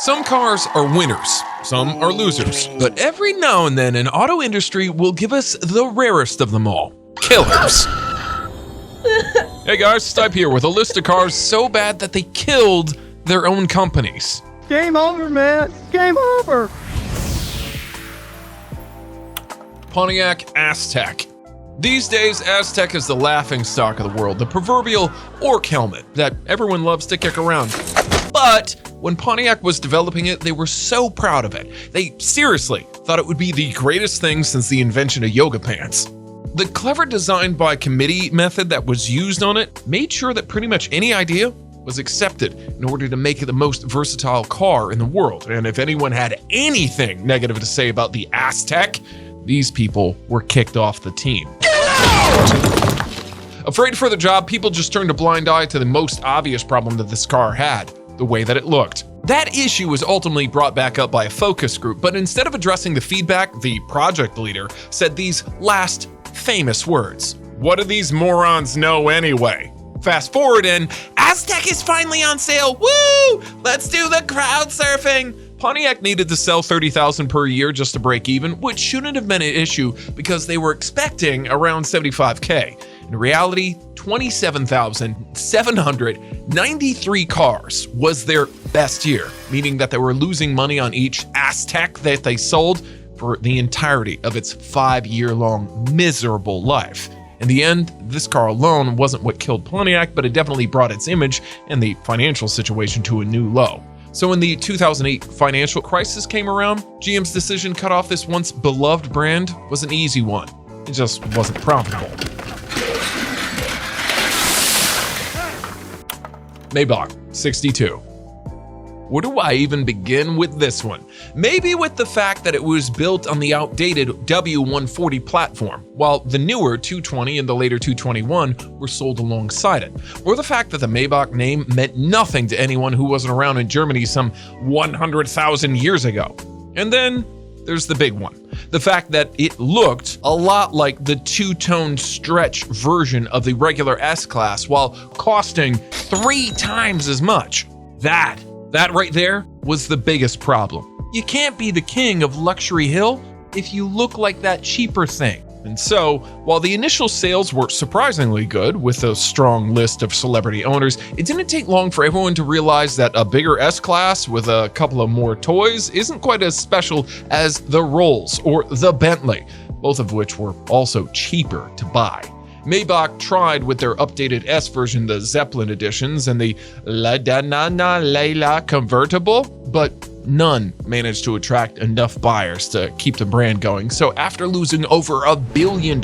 Some cars are winners, some are losers, but every now and then an auto industry will give us the rarest of them all, killers. Hey guys, Stipe here with a list of cars so bad that they killed their own companies. Game over, man. Game over. Pontiac Aztek. These days, Aztek is the laughing stock of the world, the proverbial orc helmet that everyone loves to kick around. But when Pontiac was developing it, they were so proud of it. They seriously thought it would be the greatest thing since the invention of yoga pants. The clever design by committee method that was used on it made sure that pretty much any idea was accepted in order to make it the most versatile car in the world. And if anyone had anything negative to say about the Aztek, these people were kicked off the team. Afraid for the job, people just turned a blind eye to the most obvious problem that this car had, the way that it looked. That issue was ultimately brought back up by a focus group, but instead of addressing the feedback, the project leader said these last famous words. What do these morons know anyway? Fast forward and Aztek is finally on sale. Woo! Let's do the crowd surfing. Pontiac needed to sell 30,000 per year just to break even, which shouldn't have been an issue because they were expecting around 75K. In reality, 27,793 cars was their best year, meaning that they were losing money on each Aztek that they sold for the entirety of its 5-year-long miserable life. In the end, this car alone wasn't what killed Pontiac, but it definitely brought its image and the financial situation to a new low. So when the 2008 financial crisis came around, GM's decision to cut off this once beloved brand was an easy one. It just wasn't profitable. Maybach 62. Where do I even begin with this one? Maybe with the fact that it was built on the outdated W140 platform, while the newer 220 and the later 221 were sold alongside it. Or the fact that the Maybach name meant nothing to anyone who wasn't around in Germany some 100,000 years ago. And then there's the big one. The fact that it looked a lot like the two-tone stretch version of the regular S-Class while costing 3 times as much. That right there was the biggest problem. You can't be the king of Luxury Hill if you look like that cheaper thing. And so, while the initial sales were surprisingly good with a strong list of celebrity owners, it didn't take long for everyone to realize that a bigger S-Class with a couple of more toys isn't quite as special as the Rolls or the Bentley, both of which were also cheaper to buy. Maybach tried with their updated S version, the Zeppelin editions, and the La Danana Leila convertible, but none managed to attract enough buyers to keep the brand going. So after losing over $1 billion,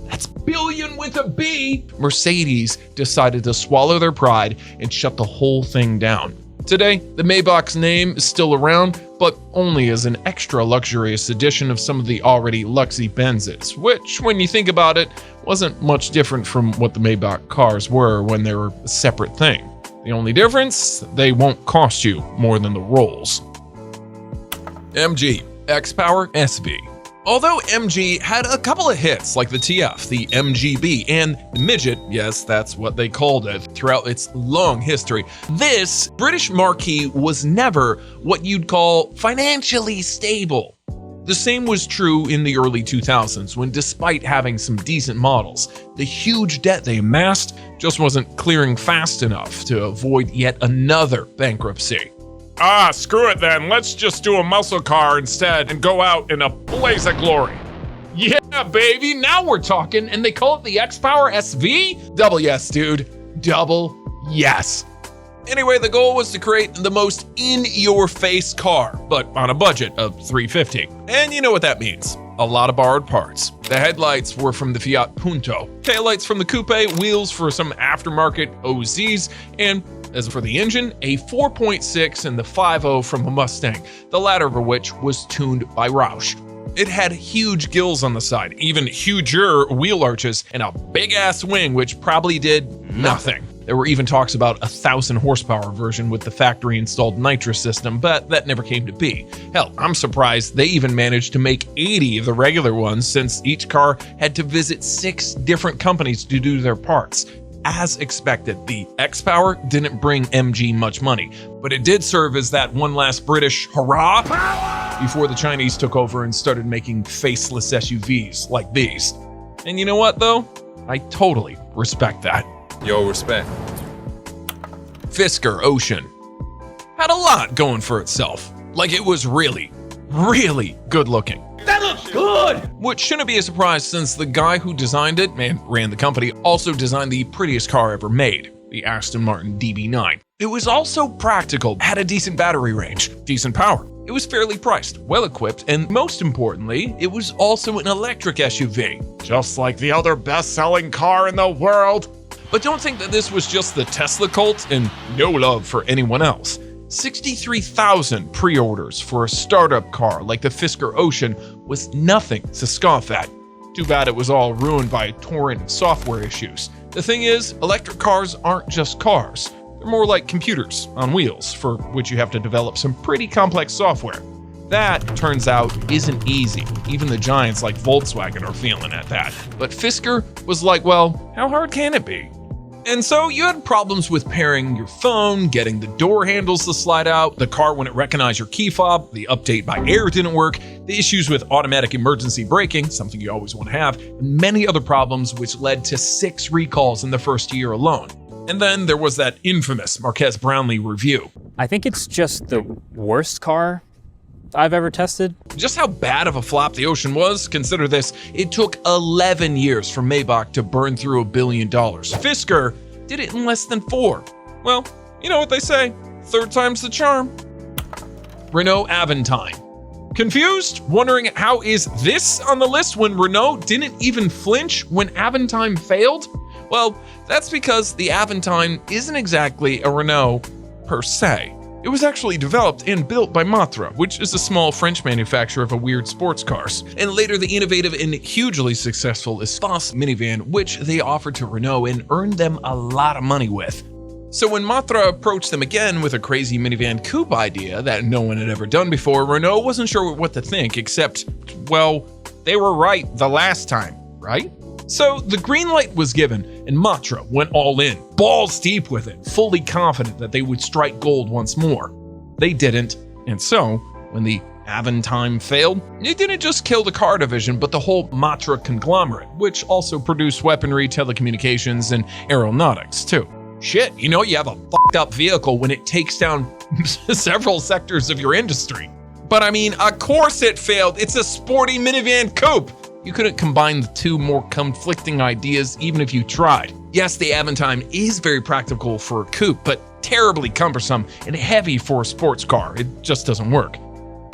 that's billion with a B, Mercedes decided to swallow their pride and shut the whole thing down. Today, the Maybach's name is still around, but only as an extra luxurious edition of some of the already luxy Benzes, which, when you think about it, wasn't much different from what the Maybach cars were when they were a separate thing. The only difference, they won't cost you more than the Rolls. MG X-Power SV. Although MG had a couple of hits like the TF, the MGB, and the Midget, yes, that's what they called it, throughout its long history, this British marquee was never what you'd call financially stable. The same was true in the early 2000s, when despite having some decent models, the huge debt they amassed just wasn't clearing fast enough to avoid yet another bankruptcy. Screw it then. Let's just do a muscle car instead and go out in a blaze of glory. Yeah, baby, now we're talking, and they call it the X-Power SV? Double yes, dude. Double yes. Anyway, the goal was to create the most in-your-face car, but on a budget of $350. And you know what that means. A lot of borrowed parts. The headlights were from the Fiat Punto, taillights from the Coupe, wheels for some aftermarket OZs, and as for the engine, a 4.6 and the 5.0 from a Mustang, the latter of which was tuned by Roush. It had huge gills on the side, even huger wheel arches, and a big-ass wing which probably did nothing. There were even talks about a 1,000 horsepower version with the factory-installed nitrous system, but that never came to be. Hell, I'm surprised they even managed to make 80 of the regular ones, since each car had to visit 6 different companies to do their parts. as expected. The X-Power didn't bring MG much money, but it did serve as that one last British hurrah before the Chinese took over and started making faceless SUVs like these. And you know what though? I totally respect that. Yo, respect. Fisker Ocean had a lot going for itself. Like, it was really, really good looking. That looks good! Which shouldn't be a surprise since the guy who designed it and ran the company also designed the prettiest car ever made, the Aston Martin DB9. It was also practical, had a decent battery range, decent power. It was fairly priced, well equipped, and most importantly, it was also an electric SUV, just like the other best-selling car in the world. But don't think that this was just the Tesla cult and no love for anyone else. 63,000 pre-orders for a startup car like the Fisker Ocean was nothing to scoff at. Too bad it was all ruined by torrent software issues. The thing is, electric cars aren't just cars. They're more like computers on wheels, for which you have to develop some pretty complex software. That, turns out, isn't easy. Even the giants like Volkswagen are feeling at that. But Fisker was like, well, how hard can it be? And so you had problems with pairing your phone, getting the door handles to slide out, the car wouldn't recognize your key fob, the update by air didn't work, the issues with automatic emergency braking, something you always want to have, and many other problems which led to 6 recalls in the first year alone. And then there was that infamous Marques Brownlee review. I think it's just the worst car I've ever tested. Just how bad of a flop the Ocean was, consider this, it took 11 years for Maybach to burn through $1 billion. Fisker did it in less than 4. Well, you know what they say, third time's the charm. Renault Aventine. Confused? Wondering how is this on the list when Renault didn't even flinch when Aventine failed? Well, that's because the Aventine isn't exactly a Renault per se. It was actually developed and built by Matra, which is a small French manufacturer of weird sports cars, and later the innovative and hugely successful Espace minivan, which they offered to Renault and earned them a lot of money with. So when Matra approached them again with a crazy minivan coupe idea that no one had ever done before, Renault wasn't sure what to think, except, well, they were right the last time, right? So the green light was given, and Matra went all in, balls deep with it, fully confident that they would strike gold once more. They didn't, and so, when the Aventine failed, it didn't just kill the car division, but the whole Matra conglomerate, which also produced weaponry, telecommunications, and aeronautics too. Shit, you know you have a fucked up vehicle when it takes down several sectors of your industry. But I mean, of course it failed, it's a sporty minivan coupe! You couldn't combine the two more conflicting ideas even if you tried. Yes, the Aventine is very practical for a coupe, but terribly cumbersome and heavy for a sports car. It just doesn't work.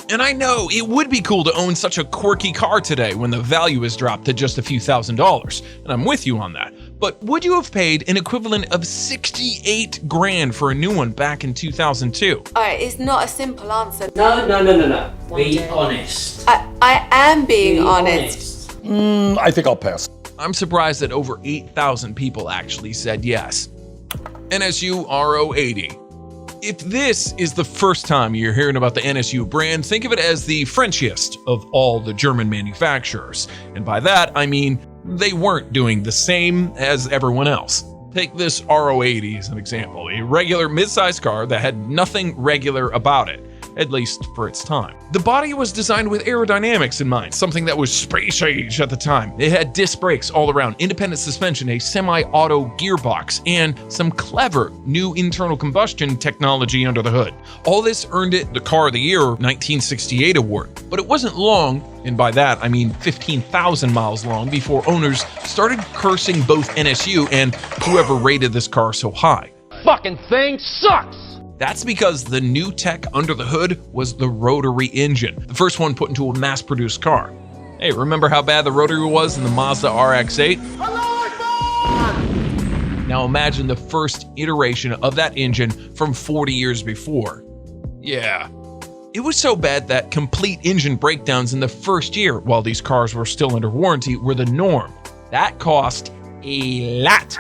And I know it would be cool to own such a quirky car today when the value is dropped to just a few $1,000s, and I'm with you on that. But would you have paid an equivalent of 68 grand for a new one back in 2002? Alright, it's not a simple answer. No. Be honest. I am being honest. I think I'll pass. I'm surprised that over 8,000 people actually said yes. NSU RO80. If this is the first time you're hearing about the NSU brand, think of it as the Frenchiest of all the German manufacturers. And by that, I mean they weren't doing the same as everyone else. Take this RO80 as an example, a regular mid-size car that had nothing regular about it, at least for its time. The body was designed with aerodynamics in mind, something that was space age at the time. It had disc brakes all around, independent suspension, a semi-auto gearbox, and some clever new internal combustion technology under the hood. All this earned it the Car of the Year 1968 award, but it wasn't long, and by that I mean 15,000 miles long, before owners started cursing both NSU and whoever rated this car so high. Fucking thing sucks! That's because the new tech under the hood was the rotary engine, the first one put into a mass-produced car. Hey, remember how bad the rotary was in the Mazda RX-8? Now imagine the first iteration of that engine from 40 years before. Yeah. It was so bad that complete engine breakdowns in the first year, while these cars were still under warranty, were the norm. That cost a lot.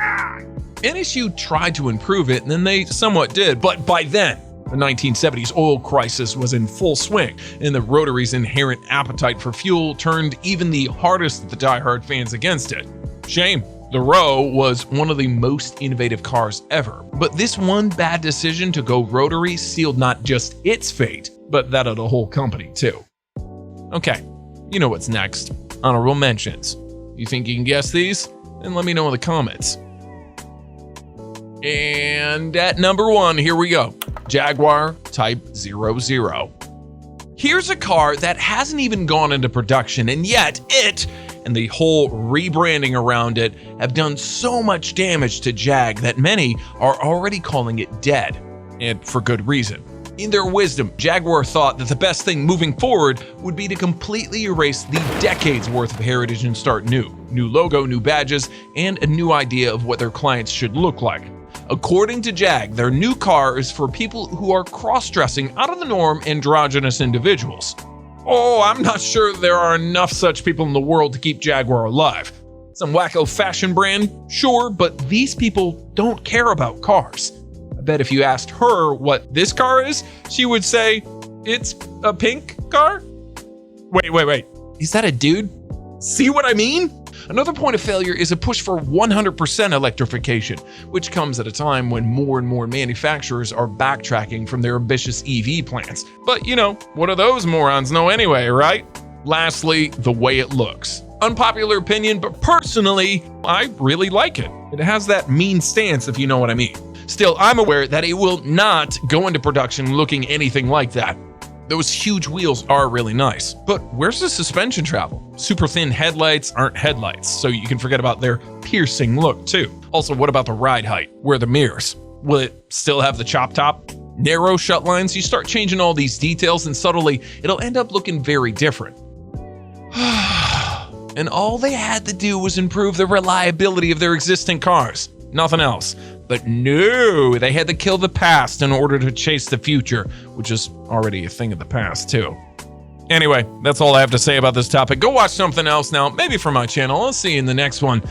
NSU tried to improve it, and then they somewhat did, but by then, the 1970s oil crisis was in full swing, and the rotary's inherent appetite for fuel turned even the hardest of the diehard fans against it. Shame. The Row was one of the most innovative cars ever, but this one bad decision to go rotary sealed not just its fate, but that of the whole company too. Okay, you know what's next. Honorable mentions. You think you can guess these? Then let me know in the comments. And at number 1, here we go. Jaguar Type 00. Here's a car that hasn't even gone into production, and yet it and the whole rebranding around it have done so much damage to Jag that many are already calling it dead, and for good reason. In their wisdom, Jaguar thought that the best thing moving forward would be to completely erase the decades worth of heritage and start new. New logo, new badges, and a new idea of what their clients should look like. According to Jag, their new car is for people who are cross-dressing out of the norm androgynous individuals. Oh, I'm not sure there are enough such people in the world to keep Jaguar alive. Some wacko fashion brand? Sure, but these people don't care about cars. I bet if you asked her what this car is, she would say, it's a pink car? Wait. Is that a dude? See what I mean? Another point of failure is a push for 100% electrification, which comes at a time when more and more manufacturers are backtracking from their ambitious EV plans. But you know, what do those morons know anyway, right? Lastly, the way it looks. Unpopular opinion, but personally, I really like it. It has that mean stance, if you know what I mean. Still, I'm aware that it will not go into production looking anything like that. Those huge wheels are really nice, but where's the suspension travel? Super thin headlights aren't headlights, so you can forget about their piercing look too. Also, what about the ride height? Where are the mirrors? Will it still have the chop top? Narrow shut lines? You start changing all these details and subtly, it'll end up looking very different. And all they had to do was improve the reliability of their existing cars. Nothing else. But no, they had to kill the past in order to chase the future, which is already a thing of the past too. Anyway, that's all I have to say about this topic. Go watch something else now, maybe from my channel. I'll see you in the next one.